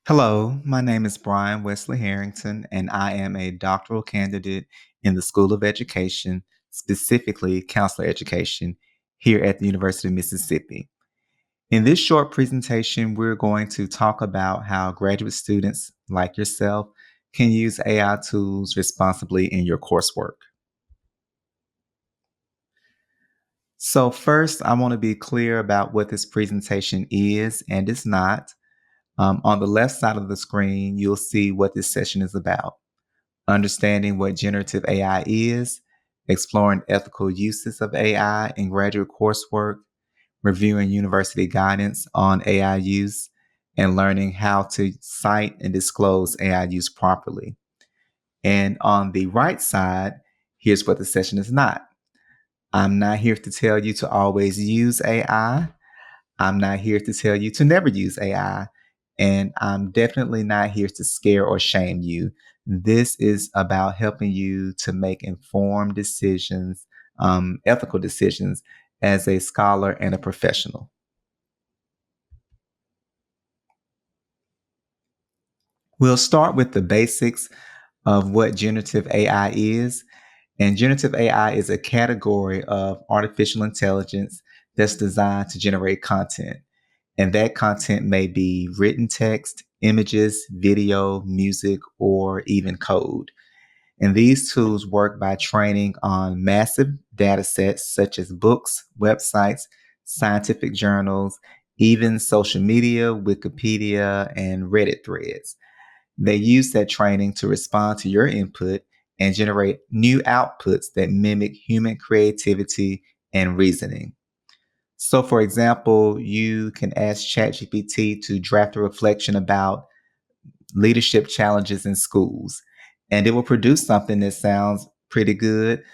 Hello, my name is Brian Wesley Harrington, and I am a doctoral candidate in the School of Education, specifically counselor education, here at the University of Mississippi. In this short presentation, we're going to talk about how graduate students like yourself can use AI tools responsibly in your coursework. So, first, I want to be clear about what this presentation is and is not. On the left side of the screen, you'll see what this session is about: understanding what generative AI is, exploring ethical uses of AI in graduate coursework, reviewing university guidance on AI use, and learning how to cite and disclose AI use properly. And on the right side, here's what the session is not. I'm not here to tell you to always use AI. I'm not here to tell you to never use AI. And I'm definitely not here to scare or shame you. This is about helping you to make informed decisions, ethical decisions as a scholar and a professional. We'll start with the basics of what generative AI is. And generative AI is a category of artificial intelligence that's designed to generate content. And that content may be written text, images, video, music, or even code. And these tools work by training on massive data sets such as books, websites, scientific journals, even social media, Wikipedia, and Reddit threads. They use that training to respond to your input and generate new outputs that mimic human creativity and reasoning. So, for example, you can ask ChatGPT to draft a reflection about leadership challenges in schools, and it will produce something that sounds pretty good,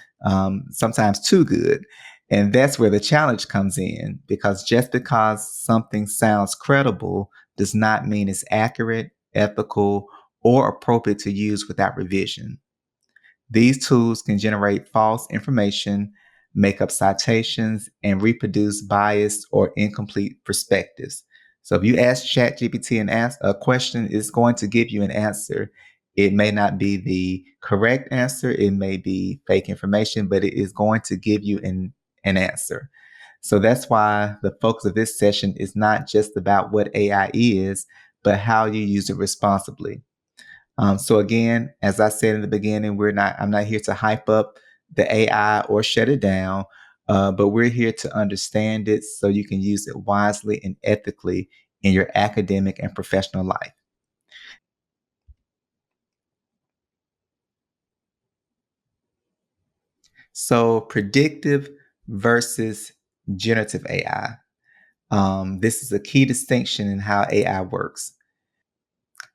sometimes too good. And that's where the challenge comes in, because just because something sounds credible does not mean it's accurate, ethical, or appropriate to use without revision. These tools can generate false information, make up citations, and reproduce biased or incomplete perspectives. So if you ask ChatGPT a question, it's going to give you an answer. It may not be the correct answer, it may be fake information, but it is going to give you an answer. So that's why the focus of this session is not just about what AI is, but how you use it responsibly. So again, as I said in the beginning, I'm not here to hype up the AI or shut it down, but we're here to understand it so you can use it wisely and ethically in your academic and professional life. So predictive versus generative AI. This is a key distinction in how AI works.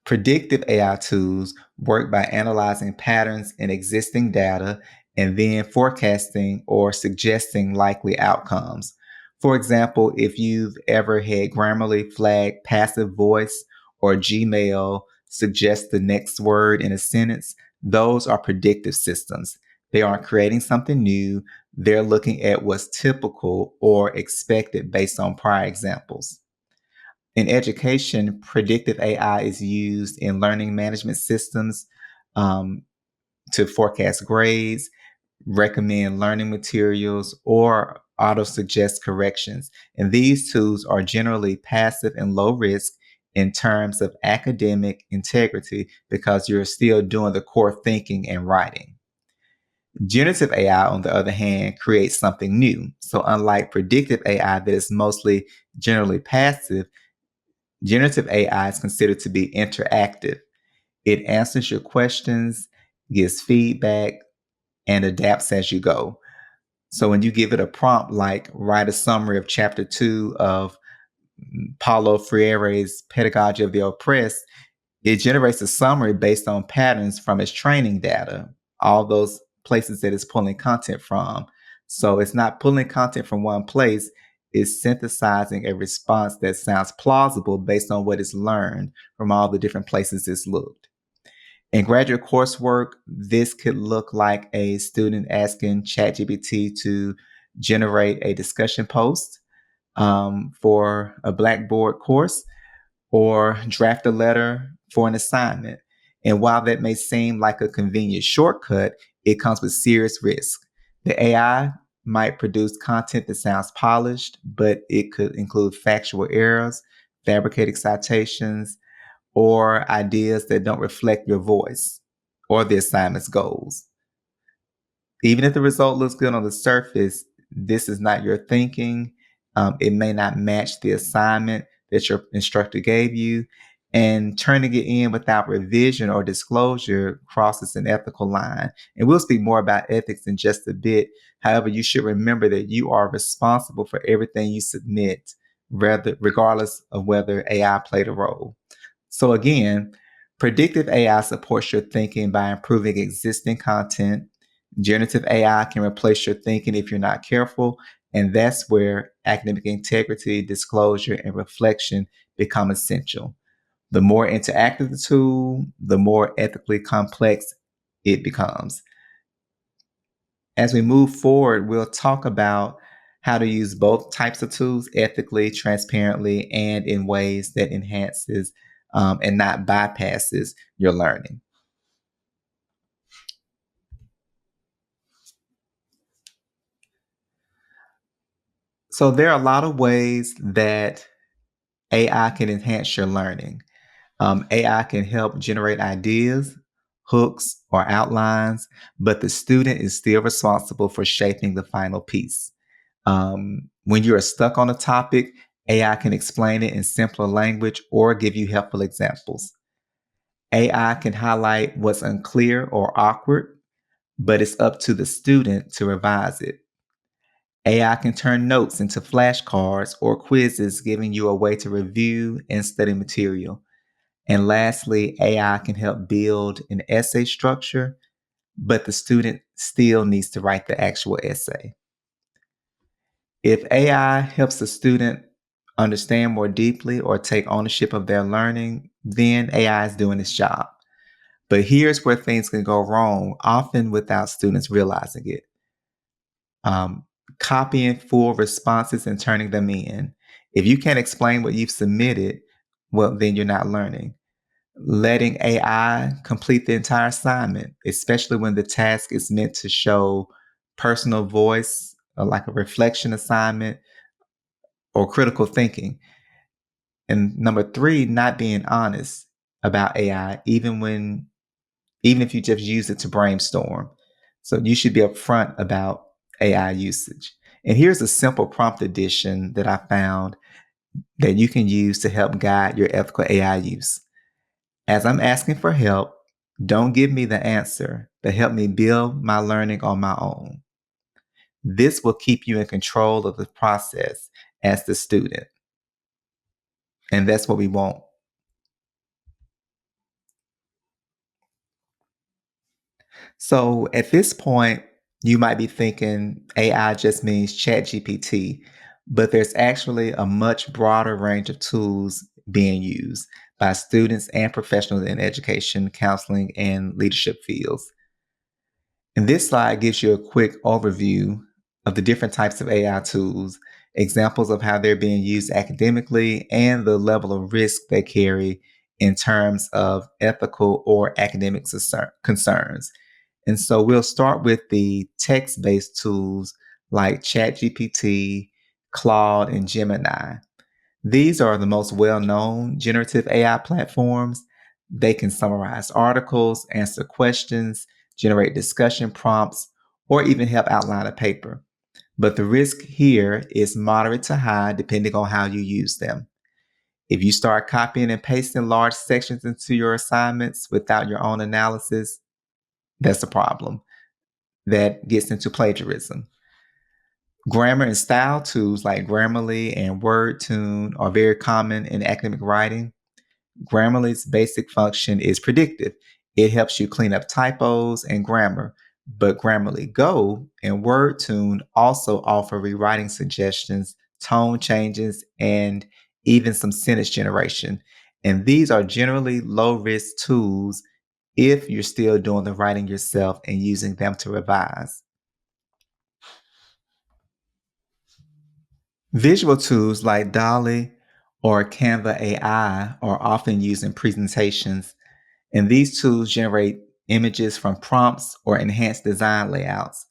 Predictive AI tools work by analyzing patterns in existing data and then forecasting or suggesting likely outcomes. For example, if you've ever had Grammarly flag passive voice or Gmail suggest the next word in a sentence, those are predictive systems. They aren't creating something new, they're looking at what's typical or expected based on prior examples. In education, predictive AI is used in learning management systems um, to forecast grades, recommend learning materials, or auto suggest corrections. And these tools are generally passive and low risk in terms of academic integrity because you're still doing the core thinking and writing. Generative AI, on the other hand, creates something new. So, unlike predictive AI that is mostly generally passive, generative AI is considered to be interactive. It answers your questions, gives feedback, and adapts as you go. So when you give it a prompt like write a summary of chapter 2 of Paulo Freire's Pedagogy of the Oppressed, it generates a summary based on patterns from its training data, all those places that it's pulling content from. So it's not pulling content from one place, it's synthesizing a response that sounds plausible based on what it's learned from all the different places it's looked. In graduate coursework, this could look like a student asking ChatGPT to generate a discussion post for a Blackboard course, or draft a letter for an assignment. And while that may seem like a convenient shortcut, it comes with serious risk. The AI might produce content that sounds polished, but it could include factual errors, fabricated citations, or ideas that don't reflect your voice or the assignment's goals. Even if the result looks good on the surface, this is not your thinking. It may not match the assignment that your instructor gave you. And turning it in without revision or disclosure crosses an ethical line. And we'll speak more about ethics in just a bit. However, you should remember that you are responsible for everything you submit, regardless of whether AI played a role. So again, predictive AI supports your thinking by improving existing content. Generative AI can replace your thinking if you're not careful. And that's where academic integrity, disclosure, and reflection become essential. The more interactive the tool, the more ethically complex it becomes. As we move forward, we'll talk about how to use both types of tools ethically, transparently, and in ways that enhances and not bypasses your learning. So there are a lot of ways that AI can enhance your learning. AI can help generate ideas, hooks, or outlines, but the student is still responsible for shaping the final piece. When you are stuck on a topic, AI can explain it in simpler language or give you helpful examples. AI can highlight what's unclear or awkward, but it's up to the student to revise it. AI can turn notes into flashcards or quizzes, giving you a way to review and study material. And lastly, AI can help build an essay structure, but the student still needs to write the actual essay. If AI helps the student understand more deeply or take ownership of their learning, then AI is doing its job. But here's where things can go wrong, often without students realizing it. Um, Copying full responses and turning them in. If you can't explain what you've submitted, well, then you're not learning. Letting AI complete the entire assignment, especially when the task is meant to show personal voice, like a reflection assignment or critical thinking. And number three, not being honest about AI, even if you just use it to brainstorm. So you should be upfront about AI usage. And here's a simple prompt addition that I found that you can use to help guide your ethical AI use. As I'm asking for help, don't give me the answer, but help me build my learning on my own. This will keep you in control of the process as the student. And that's what we want. So at this point, you might be thinking AI just means ChatGPT, but there's actually a much broader range of tools being used by students and professionals in education, counseling, and leadership fields. And this slide gives you a quick overview of the different types of AI tools, examples of how they're being used academically, and the level of risk they carry in terms of ethical or academic concerns. And so we'll start with the text based tools like ChatGPT, Claude, and Gemini. These are the most well known generative AI platforms. They can summarize articles, answer questions, generate discussion prompts, or even help outline a paper. But the risk here is moderate to high depending on how you use them. If you start copying and pasting large sections into your assignments without your own analysis, that's a problem. That gets into plagiarism. Grammar and style tools like Grammarly and WordTune are very common in academic writing. Grammarly's basic function is predictive. It helps you clean up typos and grammar. But Grammarly Go and WordTune also offer rewriting suggestions, tone changes, and even some sentence generation. And these are generally low risk tools if you're still doing the writing yourself and using them to revise. Visual tools like Dolly or Canva AI are often used in presentations, and these tools generate images from prompts or enhance design layouts.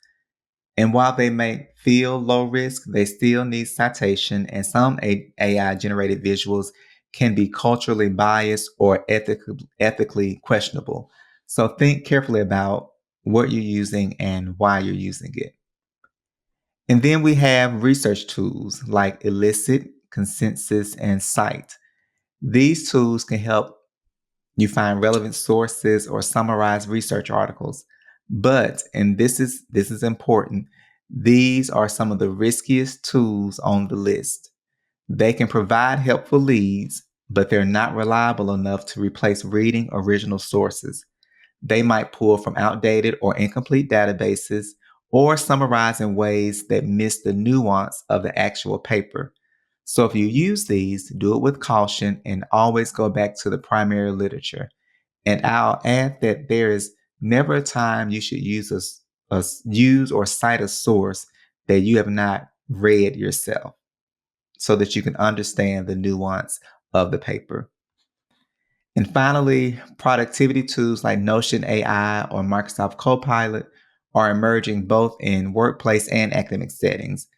And while they may feel low risk, they still need citation, and some AI generated visuals can be culturally biased or ethically questionable. So think carefully about what you're using and why you're using it. And then we have research tools like Elicit, Consensus, and Cite. These tools can help you find relevant sources or summarize research articles. But, and this is important, these are some of the riskiest tools on the list. They can provide helpful leads, but they're not reliable enough to replace reading original sources. They might pull from outdated or incomplete databases or summarize in ways that miss the nuance of the actual paper. So if you use these, do it with caution and always go back to the primary literature. And I'll add that there is never a time you should use or cite a source that you have not read yourself so that you can understand the nuance of the paper. And finally, productivity tools like Notion AI or Microsoft Copilot are emerging both in workplace and academic settings.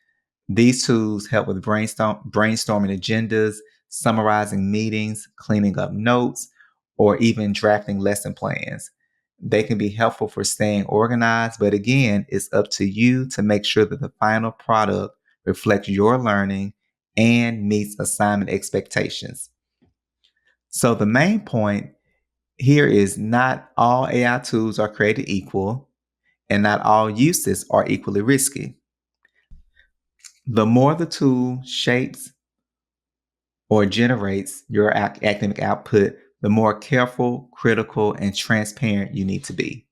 These tools help with brainstorming agendas, summarizing meetings, cleaning up notes, or even drafting lesson plans. They can be helpful for staying organized, but again, it's up to you to make sure that the final product reflects your learning and meets assignment expectations. So the main point here is not all AI tools are created equal, and not all uses are equally risky. The more the tool shapes or generates your academic output, the more careful, critical, and transparent you need to be.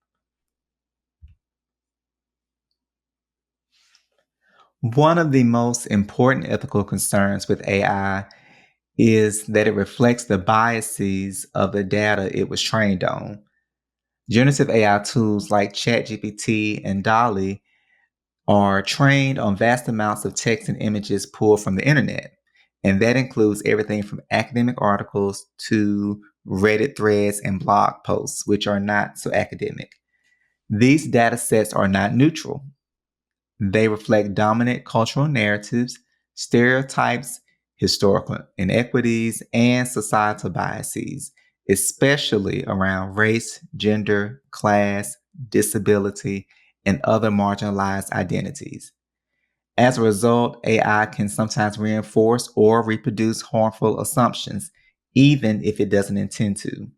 One of the most important ethical concerns with AI is that it reflects the biases of the data it was trained on. Generative AI tools like ChatGPT and DALL-E are trained on vast amounts of text and images pulled from the internet. And that includes everything from academic articles to Reddit threads and blog posts, which are not so academic. These data sets are not neutral. They reflect dominant cultural narratives, stereotypes, historical inequities, and societal biases, especially around race, gender, class, disability, and other marginalized identities. As a result, AI can sometimes reinforce or reproduce harmful assumptions, even if it doesn't intend to.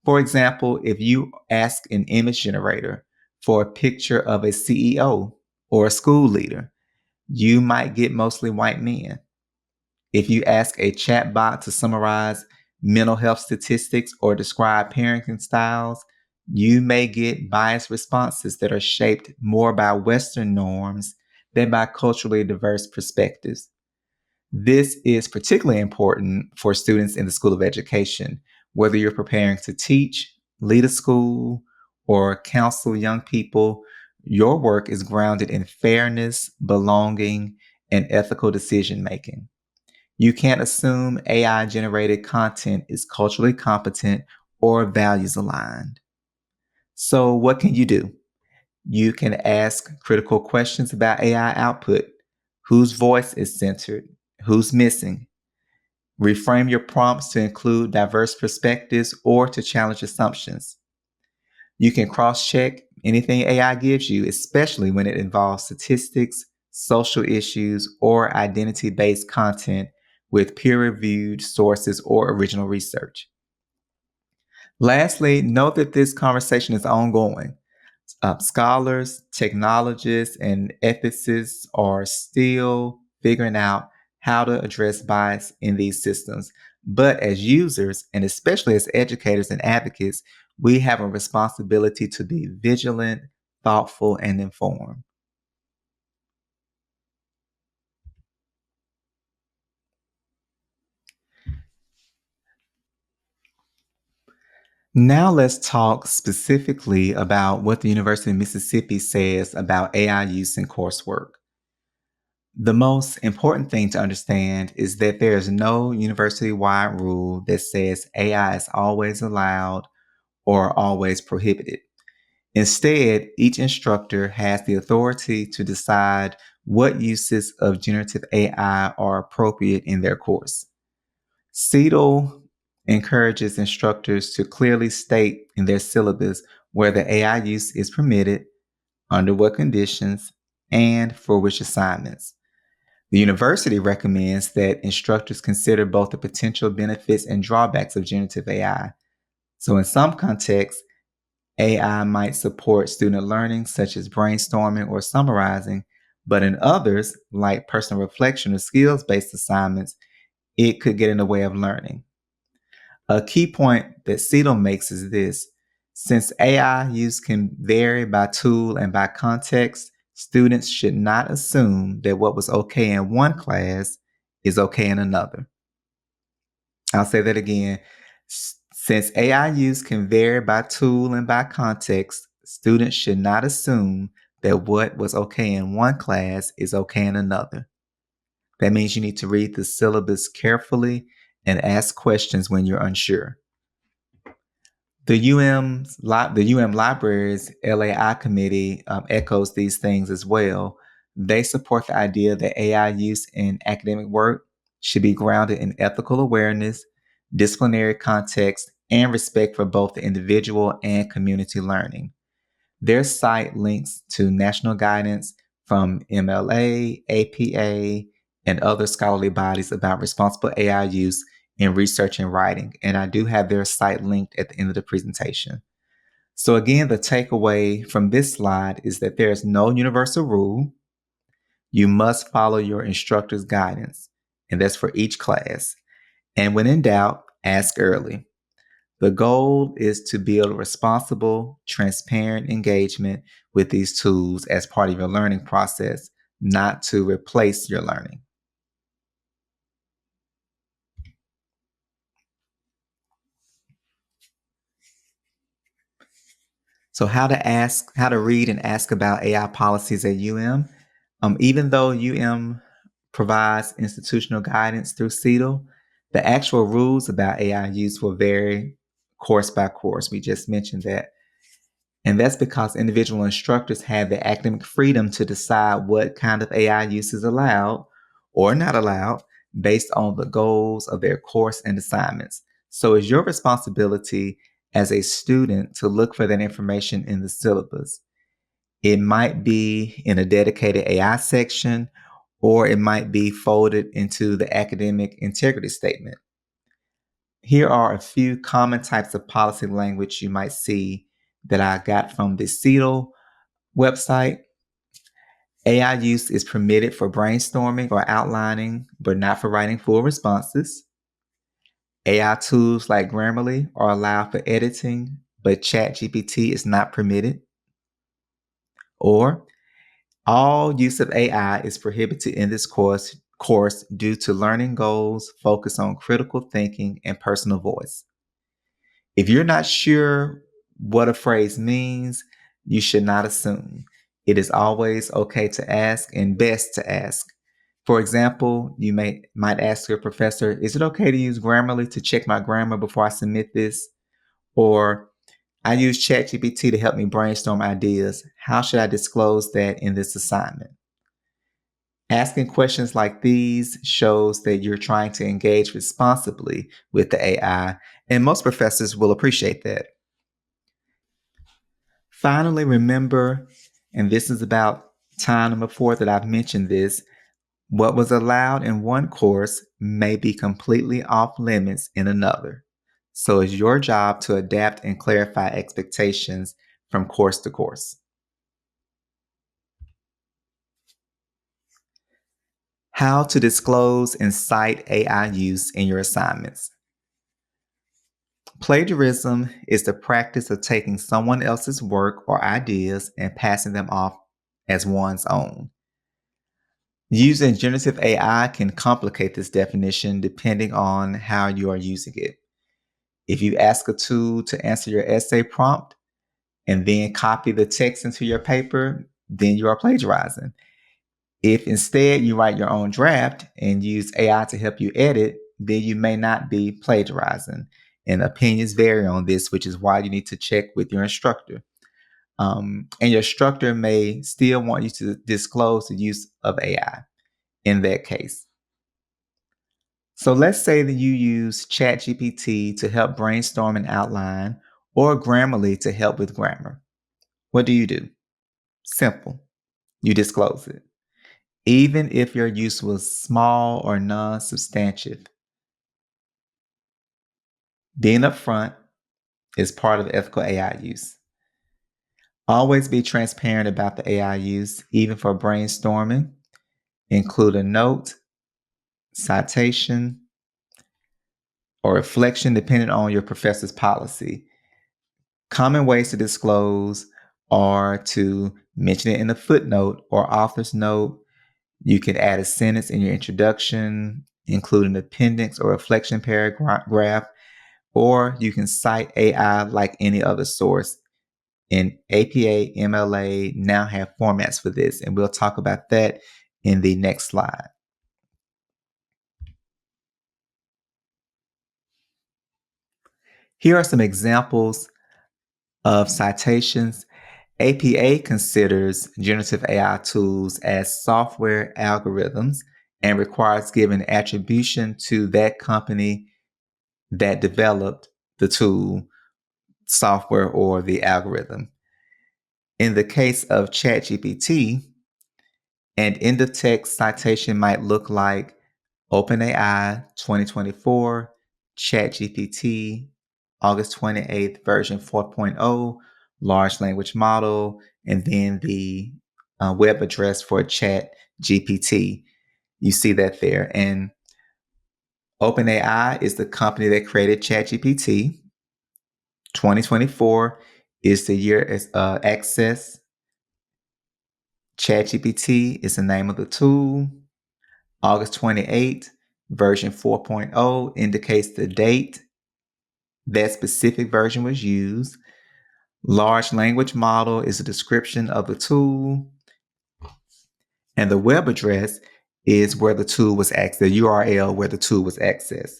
For example, if you ask an image generator for a picture of a CEO or a school leader, you might get mostly white men. If you ask a chatbot to summarize mental health statistics or describe parenting styles, you may get biased responses that are shaped more by Western norms than by culturally diverse perspectives. This is particularly important for students in the School of Education, whether you're preparing to teach, lead a school, or counsel young people. Your work is grounded in fairness, belonging, and ethical decision making. You can't assume AI generated content is culturally competent or values aligned. So, what can you do? You can ask critical questions about AI output. Whose voice is centered? Who's missing? Reframe your prompts to include diverse perspectives or to challenge assumptions. You can cross check anything AI gives you, especially when it involves statistics, social issues, or identity based content with peer reviewed sources or original research. Lastly, note that this conversation is ongoing. Scholars, technologists, and ethicists are still figuring out how to address bias in these systems. But as users, and especially as educators and advocates, we have a responsibility to be vigilant, thoughtful, and informed. Now let's talk specifically about what the University of Mississippi says about AI use in coursework. The most important thing to understand is that there is no university-wide rule that says AI is always allowed or always prohibited. Instead, each instructor has the authority to decide what uses of generative AI are appropriate in their course. CETL encourages instructors to clearly state in their syllabus where the AI use is permitted, under what conditions, and for which assignments. The university recommends that instructors consider both the potential benefits and drawbacks of generative AI. So, in some contexts, AI might support student learning, such as brainstorming or summarizing, but in others, like personal reflection or skills based assignments, it could get in the way of learning. A key point that CETL makes is this: since AI use can vary by tool and by context, students should not assume that what was okay in one class is okay in another. I'll say that again. Since AI use can vary by tool and by context, students should not assume that what was okay in one class is okay in another. That means you need to read the syllabus carefully and ask questions when you're unsure. The UM Libraries LAI committee echoes these things as well. They support the idea that AI use in academic work should be grounded in ethical awareness, disciplinary context, and respect for both the individual and community learning. Their site links to national guidance from MLA, APA, and other scholarly bodies about responsible AI use in research and writing. And I do have their site linked at the end of the presentation. So again, the takeaway from this slide is that there is no universal rule. You must follow your instructor's guidance, and that's for each class. And when in doubt, ask early. The goal is to build a responsible, transparent engagement with these tools as part of your learning process, not to replace your learning. So how to read and ask about AI policies at UM. Even though UM provides institutional guidance through CETL, the actual rules about AI use will vary course by course. We just mentioned that. And that's because individual instructors have the academic freedom to decide what kind of AI use is allowed or not allowed based on the goals of their course and assignments. So it's your responsibility as a student to look for that information in the syllabus. It might be in a dedicated AI section, or it might be folded into the academic integrity statement. Here are a few common types of policy language you might see that I got from the CETL website. AI use is permitted for brainstorming or outlining, but not for writing full responses. AI tools like Grammarly are allowed for editing, but ChatGPT is not permitted. Or all use of AI is prohibited in this course due to learning goals focused on critical thinking and personal voice. If you're not sure what a phrase means, you should not assume. It is always okay to ask and best to ask. For example, you might ask your professor, is it okay to use Grammarly to check my grammar before I submit this? Or I use ChatGPT to help me brainstorm ideas. How should I disclose that in this assignment? Asking questions like these shows that you're trying to engage responsibly with the AI, and most professors will appreciate that. Finally, remember, and this is about time number 4 that I've mentioned this, what was allowed in one course may be completely off limits in another. So it's your job to adapt and clarify expectations from course to course. How to disclose and cite AI use in your assignments. Plagiarism is the practice of taking someone else's work or ideas and passing them off as one's own. Using generative AI can complicate this definition depending on how you are using it. If you ask a tool to answer your essay prompt and then copy the text into your paper, then you are plagiarizing. If instead you write your own draft and use AI to help you edit, then you may not be plagiarizing. And opinions vary on this, which is why you need to check with your instructor. And your instructor may still want you to disclose the use of AI in that case. So let's say that you use ChatGPT to help brainstorm an outline or Grammarly to help with grammar. What do? Simple. You disclose it. Even if your use was small or non-substantive. Being upfront is part of ethical AI use. Always be transparent about the AI use, even for brainstorming. Include a note, citation, or reflection depending on your professor's policy. Common ways to disclose are to mention it in a footnote or author's note. You could add a sentence in your introduction, include an appendix or reflection paragraph, or you can cite AI like any other source. And APA, MLA now have formats for this, and we'll talk about that in the next slide. Here are some examples of citations. APA considers generative AI tools as software algorithms and requires giving attribution to that company that developed the tool, software, or the algorithm. In the case of ChatGPT, an end-of-text citation might look like OpenAI 2024, ChatGPT, August 28th, version 4.0, large language model, and then the web address for ChatGPT. You see that there. And OpenAI is the company that created ChatGPT. 2024 is the year access. ChatGPT is the name of the tool. August 28th, version 4.0 indicates the date that specific version was used. Large language model is a description of the tool. And the web address is where the tool was accessed, the URL where the tool was accessed.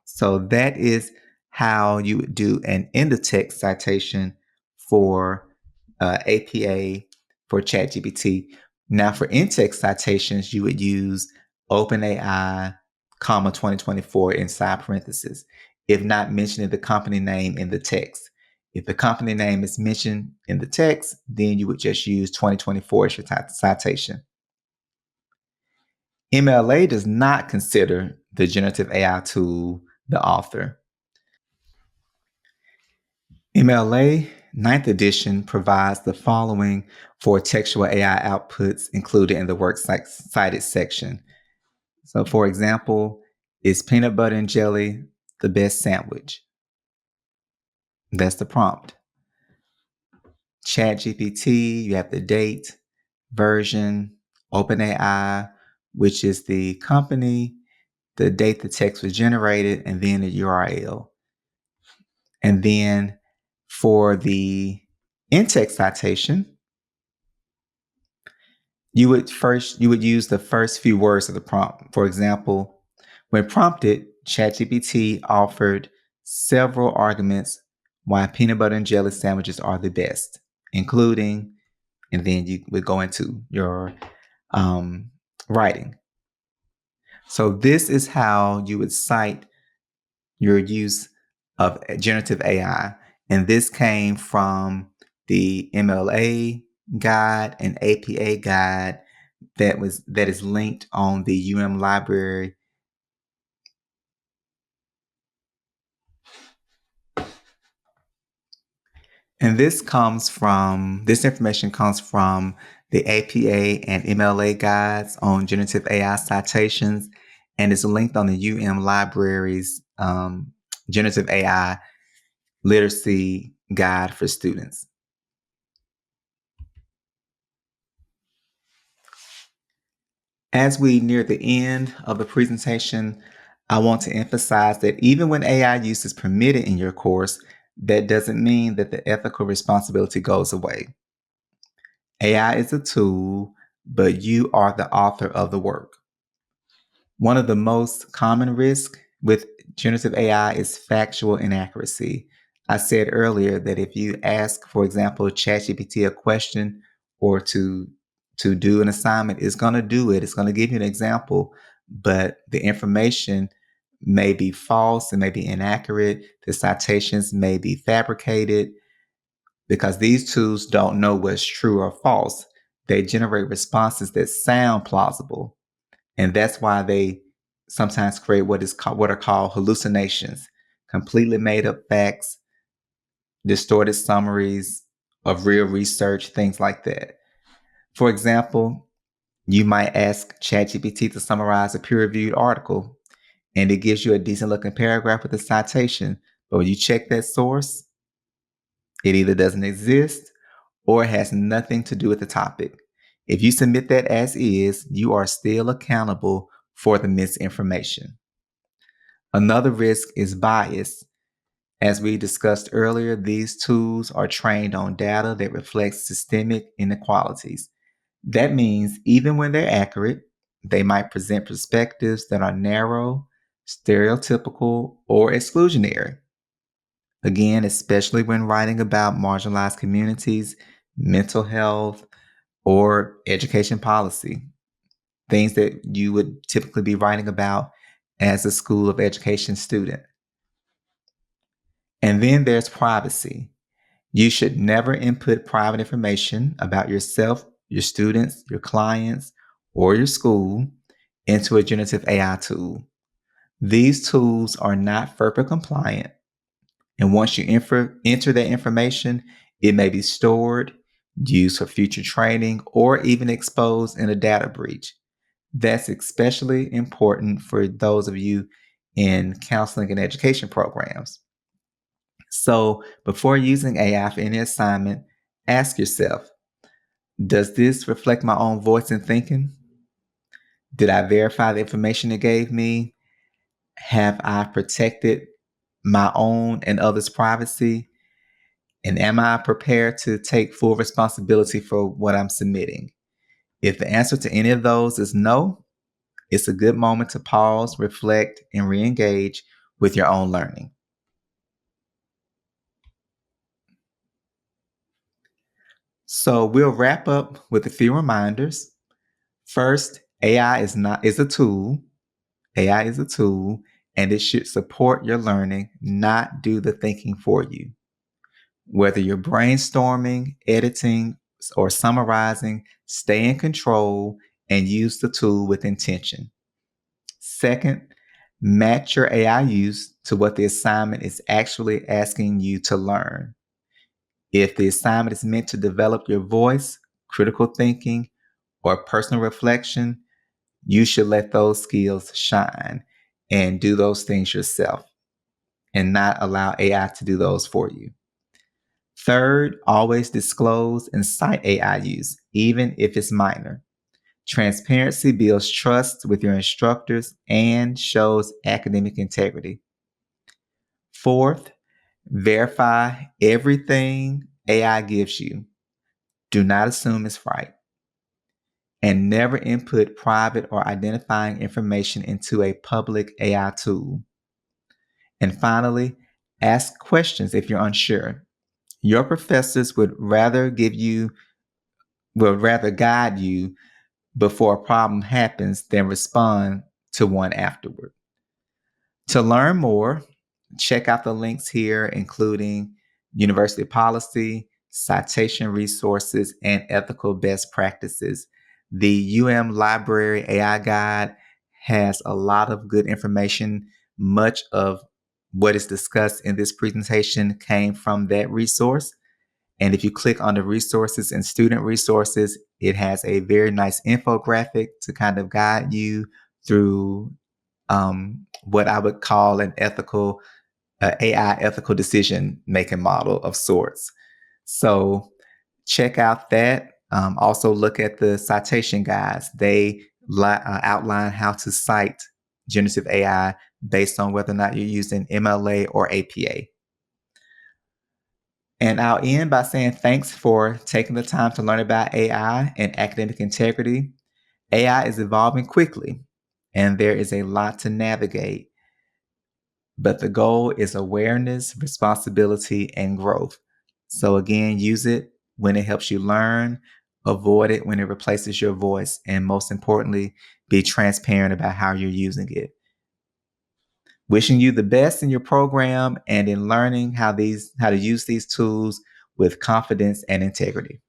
So that is how you would do an end-of-text citation for APA for ChatGPT. Now for in-text citations, you would use OpenAI, 2024 inside parentheses, if not mentioning the company name in the text. If the company name is mentioned in the text, then you would just use 2024 as your citation. MLA does not consider the generative AI tool the author. MLA 9th edition provides the following for textual AI outputs included in the works cited section. So, for example, is peanut butter and jelly the best sandwich? That's the prompt. ChatGPT, you have the date, version, OpenAI, which is the company, the date the text was generated, and then the URL. And then for the in-text citation, you would use the first few words of the prompt. For example, when prompted, ChatGPT offered several arguments why peanut butter and jelly sandwiches are the best, including, and then you would go into your writing. So this is how you would cite your use of generative AI. And this came from the MLA guide and APA guide that is linked on the library. And this information comes from the APA and MLA guides on generative AI citations, and it's linked on the library's generative AI literacy guide for students. As we near the end of the presentation, I want to emphasize that even when AI use is permitted in your course, that doesn't mean that the ethical responsibility goes away. AI is a tool, but you are the author of the work. One of the most common risks with generative AI is factual inaccuracy. I said earlier that if you ask, for example, ChatGPT a question or to do an assignment, it's going to do it. It's going to give you an example, but the information may be false, it may be inaccurate, the citations may be fabricated because these tools don't know what's true or false. They generate responses that sound plausible, and that's why they sometimes create what are called hallucinations, completely made up facts, distorted summaries of real research, things like that. For example, you might ask ChatGPT to summarize a peer-reviewed article, and it gives you a decent looking paragraph with a citation. But when you check that source, it either doesn't exist or has nothing to do with the topic. If you submit that as is, you are still accountable for the misinformation. Another risk is bias. As we discussed earlier, these tools are trained on data that reflects systemic inequalities. That means even when they're accurate, they might present perspectives that are narrow, stereotypical, or exclusionary. Again, especially when writing about marginalized communities, mental health, or education policy, things that you would typically be writing about as a school of education student. And then there's privacy. You should never input private information about yourself, your students, your clients, or your school into a generative AI tool. These tools are not FERPA compliant. And once you enter that information, it may be stored, used for future training, or even exposed in a data breach. That's especially important for those of you in counseling and education programs. So before using AI for any assignment, ask yourself, does this reflect my own voice and thinking? Did I verify the information it gave me? Have I protected my own and others' privacy? And am I prepared to take full responsibility for what I'm submitting? If the answer to any of those is no, it's a good moment to pause, reflect, and re-engage with your own learning. So we'll wrap up with a few reminders. First, AI is a tool. AI is a tool, and it should support your learning, not do the thinking for you. Whether you're brainstorming, editing, or summarizing, stay in control and use the tool with intention. Second, match your AI use to what the assignment is actually asking you to learn. If the assignment is meant to develop your voice, critical thinking, or personal reflection, you should let those skills shine and do those things yourself and not allow AI to do those for you. Third, always disclose and cite AI use, even if it's minor. Transparency builds trust with your instructors and shows academic integrity. Fourth, verify everything AI gives you. Do not assume it's right. And never input private or identifying information into a public AI tool. And finally, ask questions if you're unsure. Your professors would rather guide you before a problem happens than respond to one afterward. To learn more, check out the links here, including university policy, citation resources, and ethical best practices. The Library AI Guide has a lot of good information. Much of what is discussed in this presentation came from that resource. And if you click on the resources and student resources, it has a very nice infographic to kind of guide you through what I would call an AI ethical decision making model of sorts. So check out that. Also look at the citation guides. They outline how to cite generative AI based on whether or not you're using MLA or APA. And I'll end by saying thanks for taking the time to learn about AI and academic integrity. AI is evolving quickly, and there is a lot to navigate. But the goal is awareness, responsibility, and growth. So, again, use it when it helps you learn, avoid it when it replaces your voice, and most importantly, be transparent about how you're using it. Wishing you the best in your program and in learning how to use these tools with confidence and integrity.